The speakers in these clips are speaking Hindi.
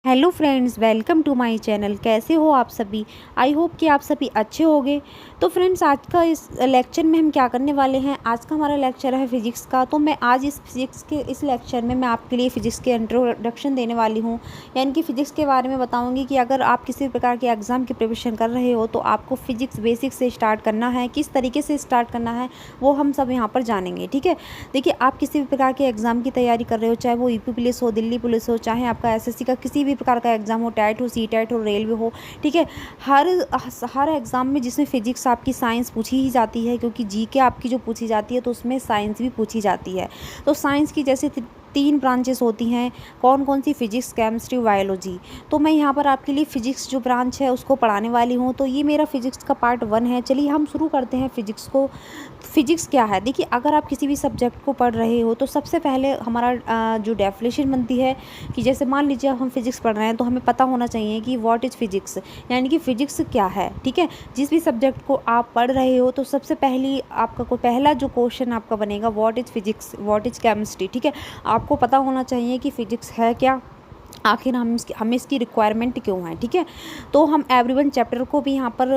Hello friends, welcome to my channel. कैसे हो आप सभी? आई होप कि आप सभी अच्छे होंगे। तो फ्रेंड्स, आज का इस लेक्चर में हम क्या करने वाले हैं, आज का हमारा लेक्चर है फिजिक्स का। तो मैं आज इस फिजिक्स के इस लेक्चर में मैं आपके लिए फ़िज़िक्स के इंट्रोडक्शन देने वाली हूँ, यानी कि फ़िज़िक्स के बारे में बताऊँगी कि अगर आप किसी प्रकार के एग्ज़ाम की प्रिपरेशन कर रहे हो तो आपको फ़िज़िक्स बेसिक से स्टार्ट करना है, किस तरीके से स्टार्ट करना है वो हम सब यहाँ पर जानेंगे। ठीक है, देखिए, आप किसी भी प्रकार के एग्ज़ाम की तैयारी कर रहे हो, चाहे वो यूपी पुलिस हो, दिल्ली पुलिस हो, चाहे आपका एसएससी का किसी भी प्रकार का एग्ज़ाम हो, टेट हो, सीटेट हो, रेलवे हो, ठीक है। हर एग्ज़ाम में जिसमें फिजिक्स आपकी साइंस पूछी ही जाती है, क्योंकि जीके आपकी जो पूछी जाती है तो उसमें साइंस भी पूछी जाती है। तो साइंस की जैसे 3 ब्रांचेस होती हैं, कौन-कौन सी? Physics, chemistry, biology. तो मैं यहाँ पर आपके लिए फिजिक्स जो ब्रांच है उसको पढ़ाने वाली हूँ। तो ये मेरा फिजिक्स का पार्ट 1 है। चलिए हम शुरू करते हैं फिजिक्स को। फिजिक्स क्या है? देखिए, अगर आप किसी भी सब्जेक्ट को पढ़ रहे हो तो सबसे पहले हमारा जो डेफिनेशन बनती है कि जैसे मान लीजिए हम फिजिक्स पढ़ रहे हैं तो हमें पता होना चाहिए कि व्हाट इज़ फिजिक्स, यानी कि फ़िज़िक्स क्या है। ठीक है, जिस भी सब्जेक्ट को आप पढ़ रहे हो तो सबसे पहली आपका कोई पहला जो क्वेश्चन आपका बनेगा, what is physics, what is chemistry. ठीक है, आपको पता होना चाहिए कि फ़िज़िक्स है क्या, आखिर हमें इसकी रिक्वायरमेंट क्यों है। ठीक है, तो हम एवरीवन चैप्टर को भी यहाँ पर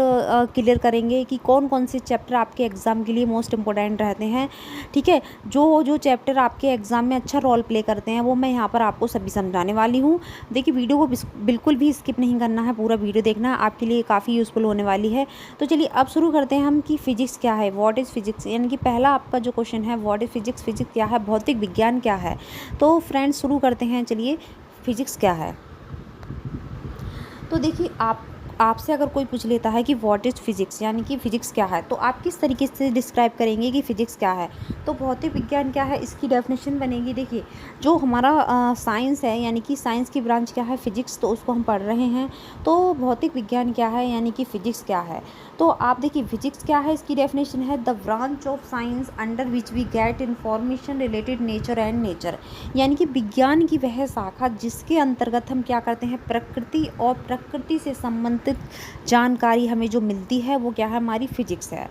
क्लियर करेंगे कि कौन कौन से चैप्टर आपके एग्ज़ाम के लिए मोस्ट इंपॉर्टेंट रहते हैं। ठीक है, जो जो चैप्टर आपके एग्ज़ाम में अच्छा रोल प्ले करते हैं वो मैं यहाँ पर आपको सभी समझाने वाली हूँ। देखिए, वीडियो को बिल्कुल भी स्किप नहीं करना है, पूरा वीडियो देखना है, आपके लिए काफ़ी यूज़फुल होने वाली है। तो चलिए अब शुरू करते हैं हम कि फ़िज़िक्स क्या है, व्हाट इज़ फ़िज़िक्स। यानी कि पहला आपका जो क्वेश्चन है, व्हाट इज़ फ़िज़िक्स, फ़िज़िक्स क्या है, भौतिक विज्ञान क्या है। तो फ्रेंड्स शुरू करते हैं। चलिए, फिजिक्स क्या है? तो देखिए, आपसे अगर कोई पूछ लेता है कि व्हाट इज़ फिजिक्स, यानी कि फ़िज़िक्स क्या है, तो आप किस तरीके से डिस्क्राइब करेंगे कि फ़िज़िक्स क्या है? तो भौतिक विज्ञान क्या है, इसकी डेफिनेशन बनेगी। देखिए, जो हमारा साइंस है, यानी कि साइंस की ब्रांच क्या है, फ़िज़िक्स, तो उसको हम पढ़ रहे हैं। तो भौतिक विज्ञान क्या है, यानी कि फ़िज़िक्स क्या है? तो आप देखिए, फ़िज़िक्स क्या है, इसकी डेफिनेशन है the branch of science under which we get information related nature and nature. यानी कि विज्ञान की वह शाखा जिसके अंतर्गत हम क्या करते हैं, प्रकृति और प्रकृति से संबंधित जानकारी हमें जो मिलती है वो क्या है, हमारी फिजिक्स है।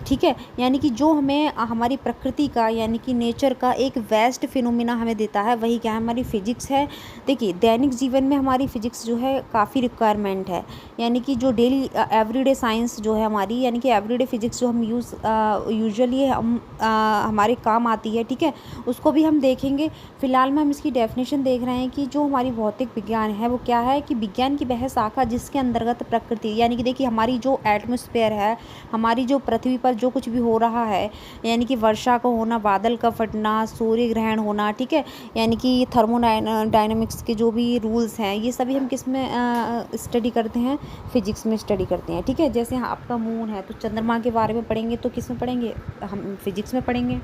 ठीक है, यानी कि जो हमें हमारी प्रकृति का, यानी कि नेचर का एक वेस्ट फिनोमिना हमें देता है, वही क्या है, हमारी फिजिक्स है। देखिए, दैनिक जीवन में हमारी फिजिक्स जो है काफ़ी रिक्वायरमेंट है, यानी कि जो डेली एवरीडे साइंस जो है हमारी, यानी कि एवरीडे फिजिक्स जो हम यूजुअली हमारे काम आती है। ठीक है, उसको भी हम देखेंगे। फिलहाल में हम इसकी डेफिनेशन देख रहे हैं कि जो हमारी भौतिक विज्ञान है वो क्या है, कि विज्ञान की वह शाखा जिसके अंतर्गत प्रकृति, यानी कि देखिए, हमारी जो एटमॉस्फेयर है, हमारी जो पृथ्वी पर जो कुछ भी हो रहा है, यानी कि वर्षा का होना, बादल का फटना, सूर्य ग्रहण होना, ठीक है, यानी कि थर्मोडायनामिक्स के जो भी रूल्स हैं, ये सभी हम किस में स्टडी करते हैं, फिजिक्स में स्टडी करते हैं। ठीक है, जैसे आपका मून है तो चंद्रमा के बारे में पढ़ेंगे तो किस में पढ़ेंगे, हम फिजिक्स में पढ़ेंगे।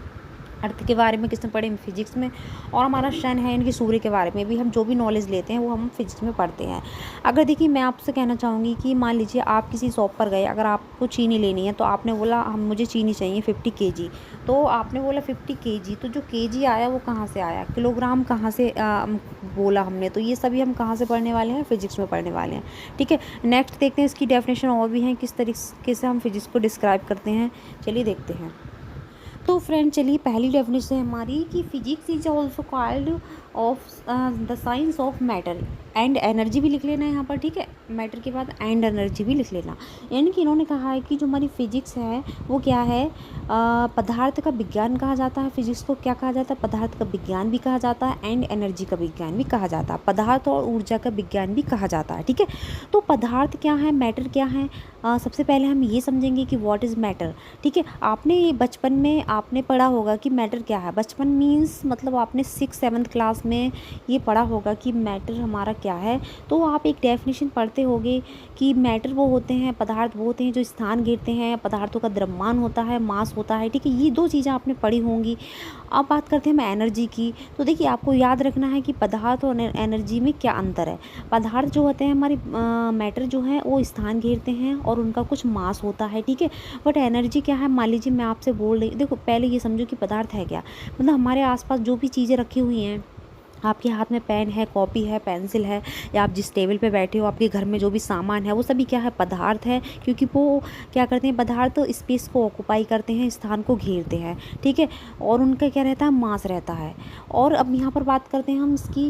अर्थ के बारे में किस में पढ़ेंगे, फिजिक्स में। और हमारा सन है, यानी कि सूर्य के बारे में भी हम जो भी नॉलेज लेते हैं वो हम फिजिक्स में पढ़ते हैं। अगर देखिए, मैं आपसे कहना चाहूँगी कि मान लीजिए आप किसी शॉप पर गए, अगर आपको चीनी लेनी है तो आपने बोला हम मुझे चीनी चाहिए 50 केजी। तो आपने बोला 50 केजी, तो जो केजी आया वो कहाँ से आया, किलोग्राम कहाँ से बोला हमने, तो ये सभी हम कहाँ से पढ़ने वाले हैं, फिजिक्स में पढ़ने वाले हैं। ठीक है, नेक्स्ट देखते हैं इसकी डेफिनेशन और भी हैं, किस तरीके से हम फिजिक्स को डिस्क्राइब करते हैं। चलिए देखते हैं। तो फ्रेंड, चलिए पहली डेफिनेशन है हमारी कि physics is also called off the science of matter and energy भी लिख लेना है यहाँ पर। ठीक है, मैटर के बाद एंड एनर्जी भी लिख लेना। यानी कि इन्होंने कहा है कि जो हमारी फिजिक्स है वो क्या है, पदार्थ का विज्ञान कहा जाता है। फिजिक्स को क्या कहा जाता है, पदार्थ का विज्ञान भी कहा जाता है, एंड एनर्जी का विज्ञान भी कहा जाता है, पदार्थ और ऊर्जा का विज्ञान भी कहा जाता है। ठीक है, तो पदार्थ क्या है, मैटर क्या है, सबसे पहले हम ये समझेंगे कि व्हाट इज़ मैटर। ठीक है, आपने बचपन में आपने पढ़ा होगा कि मैटर क्या है। बचपन मीन्स मतलब आपने 6-7 क्लास में ये पढ़ा होगा कि मैटर हमारा क्या है। तो आप एक डेफिनेशन पढ़ते होंगे कि मैटर वो होते हैं, पदार्थ वो होते हैं जो स्थान घेरते हैं, पदार्थों का द्रव्यमान होता है, मास होता है। ठीक है, ये 2 चीज़ें आपने पढ़ी होंगी। अब बात करते हैं हम एनर्जी की। तो देखिए, आपको याद रखना है कि पदार्थ और एनर्जी में क्या अंतर है। पदार्थ जो होते हैं हमारे, मैटर जो है वो स्थान घेरते हैं और उनका कुछ मास होता है। ठीक है, बट एनर्जी क्या है, मान लीजिए मैं आपसे बोल रही, देखो पहले ये समझो कि पदार्थ है क्या, मतलब हमारे आसपास जो भी चीज़ें रखी हुई हैं, आपके हाथ में पेन है, कॉपी है, पेंसिल है, या आप जिस टेबल पे बैठे हो, आपके घर में जो भी सामान है, वो सभी क्या है, पदार्थ है। क्योंकि वो क्या करते हैं, पदार्थ स्पेस को ऑक्यूपाई करते हैं, स्थान को घेरते हैं, ठीक है। और उनका क्या रहता है, मास रहता है। और अब यहाँ पर बात करते हैं हम इसकी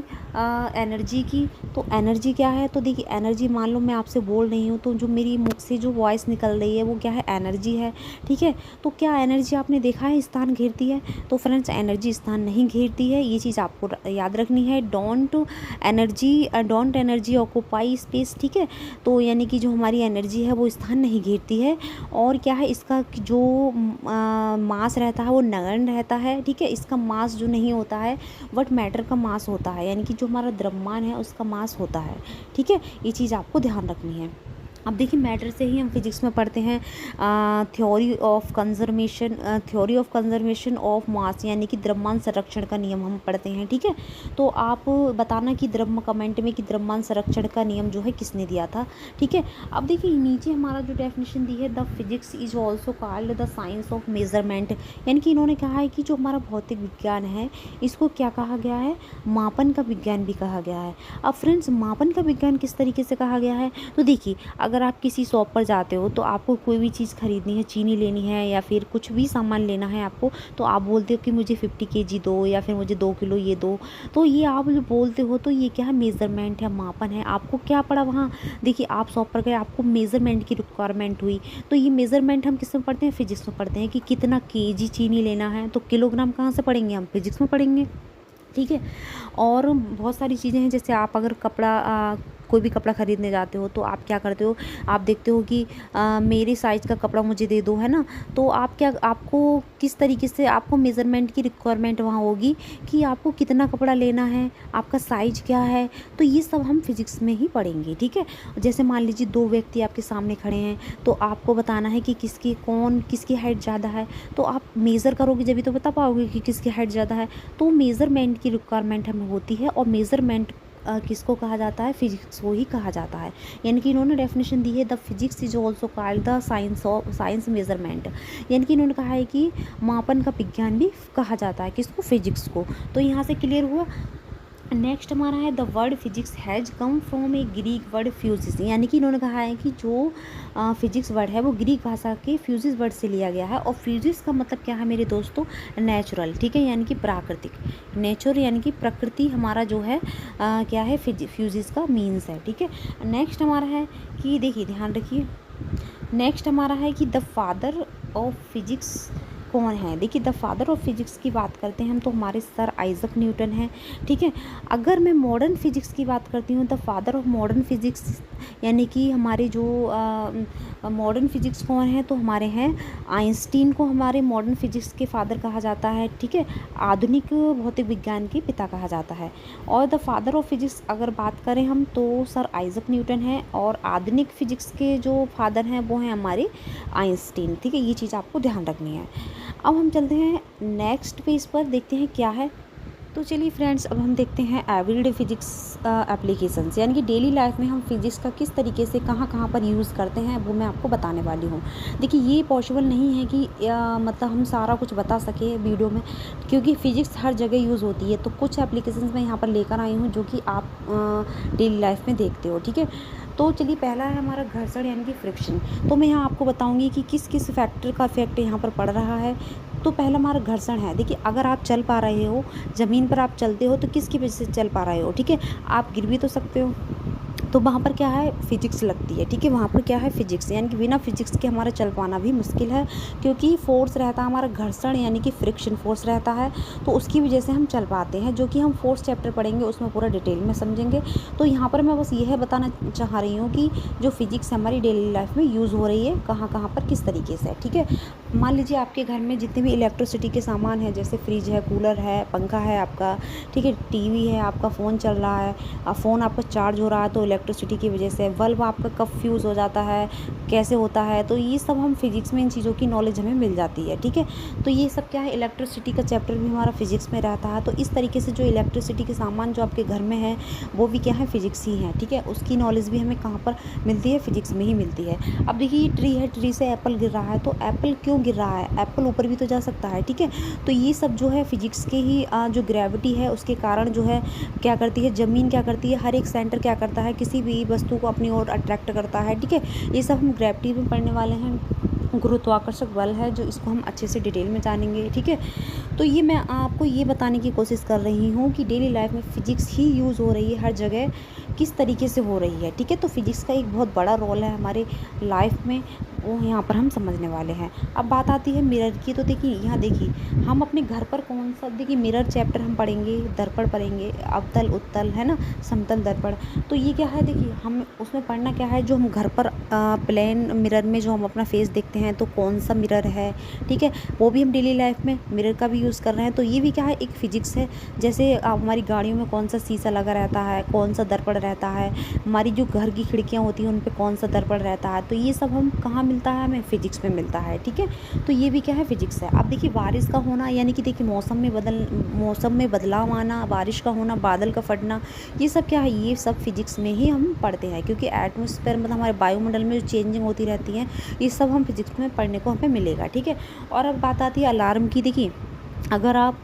एनर्जी की। तो एनर्जी क्या है, तो देखिए एनर्जी, मान लो मैं आपसे बोल रही हूँ, तो जो मेरी मुख से जो वॉइस निकल रही है वो क्या है, एनर्जी है, ठीक है। तो क्या एनर्जी आपने देखा है स्थान घेरती है? तो फ्रेंड्स, एनर्जी स्थान नहीं घेरती है, ये चीज़ आपको याद रखनी है। डोंट एनर्जी ऑक्यूपाई स्पेस, ठीक है। तो यानी कि जो हमारी एनर्जी है वो स्थान नहीं घेरती है। और क्या है, इसका जो मास रहता है वो नगण्य रहता है, ठीक है। इसका मास जो नहीं होता है, बट मैटर का मास होता है, यानी कि जो हमारा द्रव्यमान है उसका मास होता है, ठीक है। ये चीज़ आपको ध्यान रखनी है। अब देखिए, मैटर से ही हम फिजिक्स में पढ़ते हैं theory of conservation of mass, यानी कि द्रव्यमान संरक्षण का नियम हम पढ़ते हैं, ठीक है। तो आप बताना कि कमेंट में कि द्रव्यमान संरक्षण का नियम जो है किसने दिया था, ठीक है। अब देखिए, नीचे हमारा जो डेफिनेशन दी है, the physics is also called the science of measurement, यानी कि इन्होंने कहा है कि जो हमारा भौतिक विज्ञान है इसको क्या कहा गया है, मापन का विज्ञान भी कहा गया है। अब फ्रेंड्स, मापन का विज्ञान किस तरीके से कहा गया है, तो देखिए, अगर आप किसी शॉप पर जाते हो तो आपको कोई भी चीज़ खरीदनी है, चीनी लेनी है या फिर कुछ भी सामान लेना है आपको, तो आप बोलते हो कि मुझे 50 केजी दो या फिर मुझे 2 किलो ये दो। तो ये आप जो बोलते हो तो ये क्या है, मेज़रमेंट है, मापन है। आपको क्या पड़ा वहाँ, देखिए आप शॉप पर गए, आपको मेज़रमेंट की रिक्वायरमेंट हुई, तो ये मेज़रमेंट हम किस में पढ़ते हैं, फिजिक्स में पढ़ते हैं कि कितना केजी चीनी लेना है। तो किलोग्राम कहाँ से पढ़ेंगे, हम फिजिक्स में पढ़ेंगे, ठीक है। और बहुत सारी चीज़ें हैं, जैसे आप अगर कोई भी कपड़ा ख़रीदने जाते हो तो आप क्या करते हो, आप देखते हो कि मेरे साइज़ का कपड़ा मुझे दे दो, है ना। तो आपको किस तरीके से आपको मेज़रमेंट की रिक्वायरमेंट वहाँ होगी कि आपको कितना कपड़ा लेना है, आपका साइज़ क्या है। तो ये सब हम फिजिक्स में ही पढ़ेंगे, ठीक है। जैसे मान लीजिए 2 व्यक्ति आपके सामने खड़े हैं, तो आपको बताना है कि किसकी हाइट ज़्यादा है। तो आप मेज़र करोगे जब भी तो बता पाओगे कि किसकी हाइट ज़्यादा है। तो मेज़रमेंट की रिक्वायरमेंट हमें होती है, और मेज़रमेंट किसको कहा जाता है, फिजिक्स को ही कहा जाता है। यानी कि इन्होंने डेफिनेशन दी है, the physics is also called the science measurement, यानी कि इन्होंने कहा है कि मापन का विज्ञान भी कहा जाता है किसको, फिजिक्स को। तो यहाँ से क्लियर हुआ। नेक्स्ट हमारा है, the word physics has come from A Greek word fuses, यानी कि इन्होंने कहा है कि जो फिजिक्स वर्ड है वो ग्रीक भाषा के फ्यूजिस वर्ड से लिया गया है। और फ्यूजिस का मतलब क्या है मेरे दोस्तों, नेचुरल, ठीक है, यानी कि प्राकृतिक। नेचर यानी कि प्रकृति हमारा जो है क्या है, फ्यूजिस का मीन्स है, ठीक है। नेक्स्ट हमारा है कि देखिए, ध्यान रखिए, नेक्स्ट हमारा है कि द फादर ऑफ फिजिक्स कौन है। देखिए, द फादर ऑफ फिजिक्स की बात करते हैं हम, तो हमारे सर आइजक न्यूटन हैं, ठीक है। अगर मैं मॉडर्न फिजिक्स की बात करती हूँ, the father of modern physics, यानी कि हमारे जो मॉडर्न फिजिक्स कौन है, तो हमारे हैं आइंस्टीन को हमारे मॉडर्न फिजिक्स के फादर कहा जाता है, ठीक है। आधुनिक भौतिक विज्ञान के पिता कहा जाता है। और द फादर ऑफ फिजिक्स अगर बात करें हम, तो सर आइजक न्यूटन है, और आधुनिक फिजिक्स के जो फादर हैं वो हैं हमारे आइंस्टीन, ठीक है। ये चीज़ आपको ध्यान रखनी है। अब हम चलते हैं नेक्स्ट पेज पर, देखते हैं क्या है। तो चलिए फ्रेंड्स, अब हम देखते हैं एवरीडे फिजिक्स एप्लीकेशंस, यानी कि डेली लाइफ में हम फिजिक्स का किस तरीके से कहाँ कहाँ पर यूज़ करते हैं, वो मैं आपको बताने वाली हूँ। देखिए, ये पॉसिबल नहीं है कि मतलब हम सारा कुछ बता सके वीडियो में, क्योंकि फ़िज़िक्स हर जगह यूज़ होती है। तो कुछ एप्लीकेशंस मैं यहाँ पर लेकर आई हूँ जो कि आप डेली लाइफ में देखते हो, ठीक है। तो चलिए, पहला है हमारा घर्षण यानी कि फ्रिक्शन। तो मैं यहाँ आपको बताऊँगी कि किस किस फैक्टर का इफेक्ट यहाँ पर पड़ रहा है। तो पहला हमारा घर्षण है। देखिए, अगर आप चल पा रहे हो, ज़मीन पर आप चलते हो, तो किसकी वजह से चल पा रहे हो, ठीक है। आप गिर भी तो सकते हो, तो वहाँ पर क्या है, फिजिक्स लगती है, ठीक है। वहाँ पर क्या है, फिजिक्स, यानी कि बिना फिजिक्स के हमारा चल पाना भी मुश्किल है, क्योंकि फोर्स रहता है हमारा घर्षण यानी कि फ्रिक्शन फोर्स रहता है, तो उसकी वजह से हम चल पाते हैं, जो कि हम फोर्थ चैप्टर पढ़ेंगे उसमें पूरा डिटेल में समझेंगे। तो यहाँ पर मैं बस यह बताना चाह रही हूँ कि जो फिजिक्स हमारी डेली लाइफ में यूज़ हो रही है, कहाँ कहाँ पर किस तरीके से, ठीक है। मान लीजिए आपके घर में जितने भी इलेक्ट्रिसिटी के सामान हैं, जैसे फ्रिज है, कूलर है, पंखा है आपका, ठीक है, टीवी है, आपका फ़ोन चल रहा है, फ़ोन आपका चार्ज हो रहा है, तो इलेक्ट्रिसिटी की वजह से, बल्ब आपका कब फ्यूज़ हो जाता है, कैसे होता है, तो ये सब हम फिजिक्स में इन चीज़ों की नॉलेज हमें मिल जाती है। ठीक है, तो ये सब क्या है, इलेक्ट्रिसिटी का चैप्टर भी हमारा फिजिक्स में रहता है। तो इस तरीके से जो इलेक्ट्रिसिटी के सामान जो आपके घर में है वो भी क्या है, फिजिक्स ही है। ठीक है, उसकी नॉलेज भी हमें कहाँ पर मिलती है, फिजिक्स में ही मिलती है। अब देखिए ये ट्री है, ट्री से एप्पल गिर रहा है, तो एप्पल क्यों गिर रहा है, एप्पल ऊपर भी तो जा सकता है। ठीक है, तो ये सब जो है फिजिक्स के ही जो ग्रेविटी है उसके कारण जो है क्या करती है, ज़मीन क्या करती है, हर एक सेंटर क्या करता है, किसी भी वस्तु को अपनी ओर अट्रैक्ट करता है। ठीक है, ये सब हम ग्रेविटी में पढ़ने वाले हैं। गुरुत्वाकर्षक बल है जो, इसको हम अच्छे से डिटेल में जानेंगे। ठीक है, तो ये मैं आपको ये बताने की कोशिश कर रही हूँ कि डेली लाइफ में फ़िज़िक्स ही यूज़ हो रही है हर जगह, किस तरीके से हो रही है। ठीक है, तो फिज़िक्स का एक बहुत बड़ा रोल है हमारे लाइफ में, वो यहाँ पर हम समझने वाले हैं। अब बात आती है मिरर की, तो देखिए यहाँ देखिए हम अपने घर पर कौन सा, देखिए मिरर चैप्टर हम पढ़ेंगे, दर्पण पढ़ेंगे, अवतल उत्तल है ना, समतल दर्पण। तो ये क्या है, देखिए हम उसमें पढ़ना क्या है, जो हम घर पर प्लेन मिरर में जो हम अपना फेस देखते हैं तो कौन सा मिरर है। ठीक है, वो भी हम डेली लाइफ में मिरर का भी यूज़ कर रहे हैं। तो ये भी क्या है, एक फिजिक्स है। जैसे हमारी गाड़ियों में कौन सा शीशा लगा रहता है, कौन सा दर्पण रहता है, हमारी जो घर की खिड़कियाँ होती हैं उन पर कौन सा दर्पण रहता है, तो ये सब हम कहाँ मिलता है, हमें फिजिक्स में मिलता है। ठीक है, तो ये भी क्या है, फिजिक्स है। अब देखिए बारिश का होना, यानी कि देखिए मौसम में बदलाव आना, बारिश का होना, बादल का फटना, ये सब क्या है, ये सब फिजिक्स में ही हम पढ़ते हैं। क्योंकि एटमॉस्फेयर मतलब हमारे वायुमंडल में जो चेंजिंग होती रहती है, ये सब हम फिजिक्स में पढ़ने को हमें मिलेगा। ठीक है, और अब बात आती है अलार्म की। देखिए अगर आप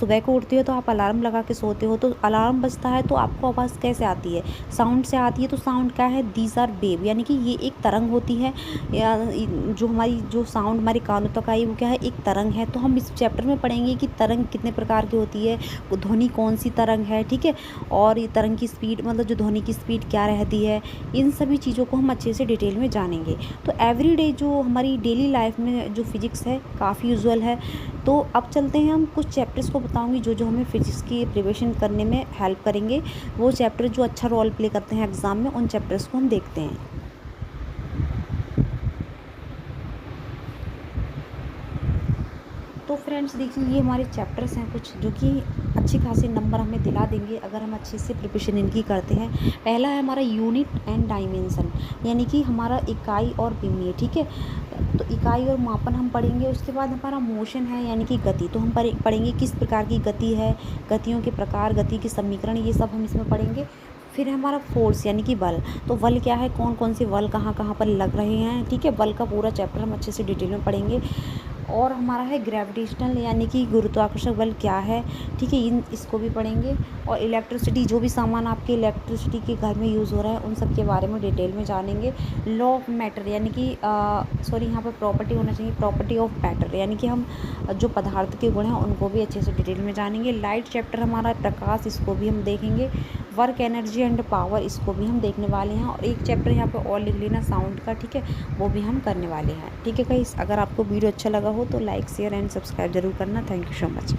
सुबह को उठते हो तो आप अलार्म लगा के सोते हो, तो अलार्म बजता है तो आपको आवाज़ कैसे आती है, साउंड से आती है। तो साउंड क्या है, दीज आर वेव, यानी कि ये एक तरंग होती है, या जो हमारी जो साउंड हमारे कानों तक आई वो क्या है, एक तरंग है। तो हम इस चैप्टर में पढ़ेंगे कि तरंग कितने प्रकार की होती है, वो ध्वनि कौन सी तरंग है। ठीक है, और ये तरंग की स्पीड मतलब जो ध्वनि की स्पीड क्या रहती है, इन सभी चीज़ों को हम अच्छे से डिटेल में जानेंगे। तो एवरीडे जो हमारी डेली लाइफ में जो फिजिक्स है काफ़ी यूजुअल है। तो अब चलते हैं, हम कुछ चैप्टर्स को बताऊंगी जो जो हमें फिजिक्स की प्रिपरेशन करने में हेल्प करेंगे। वो चैप्टर जो अच्छा रोल प्ले करते हैं एग्ज़ाम में, उन चैप्टर्स को हम देखते हैं। तो फ्रेंड्स देखिए ये हमारे चैप्टर्स हैं कुछ, जो कि अच्छी खासी नंबर हमें दिला देंगे अगर हम अच्छे से प्रिपरेशन इनकी करते हैं। पहला है हमारा यूनिट एंड डायमेंशन, यानी कि हमारा इकाई और विमीय। ठीक है, तो इकाई और मापन हम पढ़ेंगे। उसके बाद हमारा मोशन है, यानी कि गति, तो हम पढ़ेंगे किस प्रकार की गति है, गतियों के प्रकार, गति के समीकरण, ये सब हम इसमें पढ़ेंगे। फिर हमारा फोर्स यानी कि बल, तो बल क्या है, कौन कौन से बल कहाँ कहाँ पर लग रहे हैं। ठीक है, बल का पूरा चैप्टर हम अच्छे से डिटेल में पढ़ेंगे। और हमारा है ग्रेविटेशनल, यानी कि गुरुत्वाकर्षक बल क्या है। ठीक है, इसको भी पढ़ेंगे। और इलेक्ट्रिसिटी, जो भी सामान आपके इलेक्ट्रिसिटी के घर में यूज़ हो रहा है उन सब के बारे में डिटेल में जानेंगे। लॉ ऑफ मैटर, यानी कि सॉरी यहाँ पर प्रॉपर्टी होना चाहिए, प्रॉपर्टी ऑफ मैटर, यानी कि हम जो पदार्थ के गुण हैं उनको भी अच्छे से डिटेल में जानेंगे। लाइट चैप्टर हमारा प्रकाश, इसको भी हम देखेंगे। वर्क, एनर्जी एंड पावर, इसको भी हम देखने वाले हैं। और एक चैप्टर यहाँ पे और लिख लेना साउंड का। ठीक है, वो भी हम करने वाले हैं। ठीक है गाइस, अगर आपको वीडियो अच्छा लगा हो तो लाइक, शेयर एंड सब्सक्राइब जरूर करना। Thank you so much.